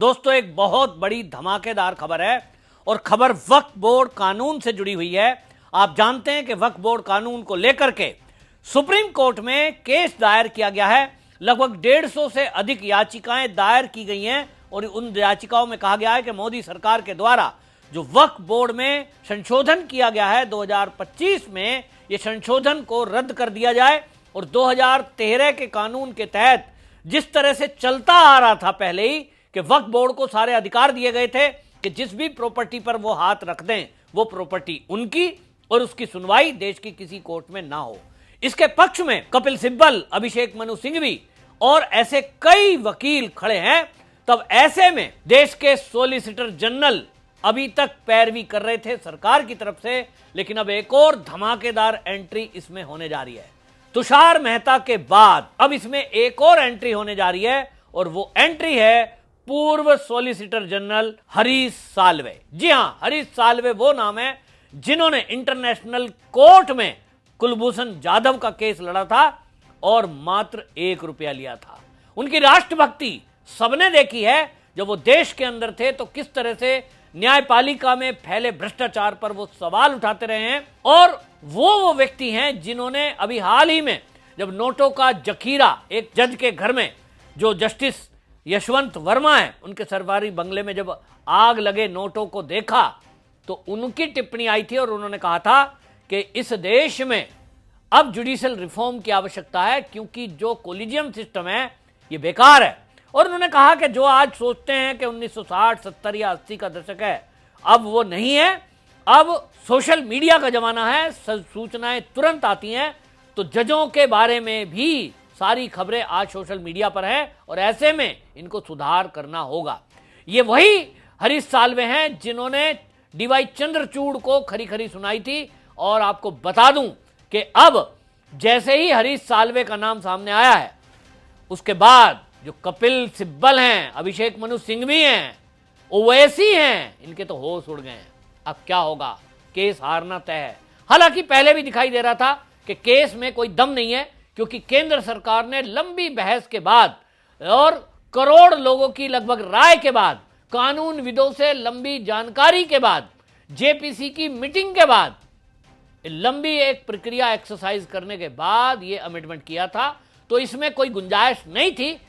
दोस्तों, एक बहुत बड़ी धमाकेदार खबर है और खबर वक्फ बोर्ड कानून से जुड़ी हुई है। आप जानते हैं कि वक्फ बोर्ड कानून को लेकर के सुप्रीम कोर्ट में केस दायर किया गया है। लगभग 150 से अधिक याचिकाएं दायर की गई हैं और उन याचिकाओं में कहा गया है कि मोदी सरकार के द्वारा जो वक्फ बोर्ड में संशोधन किया गया है 2025 में, ये संशोधन को रद्द कर दिया जाए और 2013 के कानून के तहत जिस तरह से चलता आ रहा था पहले ही कि वक्फ बोर्ड को सारे अधिकार दिए गए थे कि जिस भी प्रॉपर्टी पर वो हाथ रख दें वो प्रॉपर्टी उनकी और उसकी सुनवाई देश की किसी कोर्ट में ना हो। इसके पक्ष में कपिल सिब्बल, अभिषेक मनु सिंघवी और ऐसे कई वकील खड़े हैं। तब ऐसे में देश के सॉलिसिटर जनरल अभी तक पैरवी कर रहे थे सरकार की तरफ से, लेकिन अब एक और धमाकेदार एंट्री इसमें होने जा रही है। तुषार मेहता के बाद अब इसमें एक और एंट्री होने जा रही है और वो एंट्री है पूर्व सॉलिसिटर जनरल हरीश साल्वे। जी हां, हरीश साल्वे वो नाम है जिन्होंने इंटरनेशनल कोर्ट में कुलभूषण जाधव का केस लड़ा था और मात्र ₹1 लिया था। उनकी राष्ट्रभक्ति सबने देखी है। जब वो देश के अंदर थे तो किस तरह से न्यायपालिका में फैले भ्रष्टाचार पर वो सवाल उठाते रहे हैं और वो व्यक्ति हैं जिन्होंने अभी हाल ही में जब नोटों का जखीरा एक जज के घर में, जो जस्टिस यशवंत वर्मा है, उनके सरकारी बंगले में जब आग लगे नोटों को देखा तो उनकी टिप्पणी आई थी और उन्होंने कहा था कि इस देश में अब जुडिशियल रिफॉर्म की आवश्यकता है क्योंकि जो कोलिजियम सिस्टम है ये बेकार है। और उन्होंने कहा कि जो आज सोचते हैं कि 1960, 70 या 80 का दशक है, अब वो नहीं है। अब सोशल मीडिया का जमाना है, सूचनाएं तुरंत आती हैं, तो जजों के बारे में भी सारी खबरें आज सोशल मीडिया पर हैं और ऐसे में इनको सुधार करना होगा। ये वही हरीश साल्वे हैं जिन्होंने डीवाई चंद्रचूड़ को खरी खरी सुनाई थी। और आपको बता दूं कि अब जैसे ही हरीश साल्वे का नाम सामने आया है, उसके बाद जो कपिल सिब्बल हैं, अभिषेक मनु सिंघवी हैं, ओवैसी हैं, इनके तो होश उड़ गए हैं। अब क्या होगा, केस हारना तय है। हालांकि पहले भी दिखाई दे रहा था कि केस में कोई दम नहीं है क्योंकि केंद्र सरकार ने लंबी बहस के बाद और करोड़ लोगों की लगभग राय के बाद, कानूनविदों से लंबी जानकारी के बाद, जेपीसी की मीटिंग के बाद, लंबी एक प्रक्रिया एक्सरसाइज करने के बाद ये अमेंडमेंट किया था। तो इसमें कोई गुंजाइश नहीं थी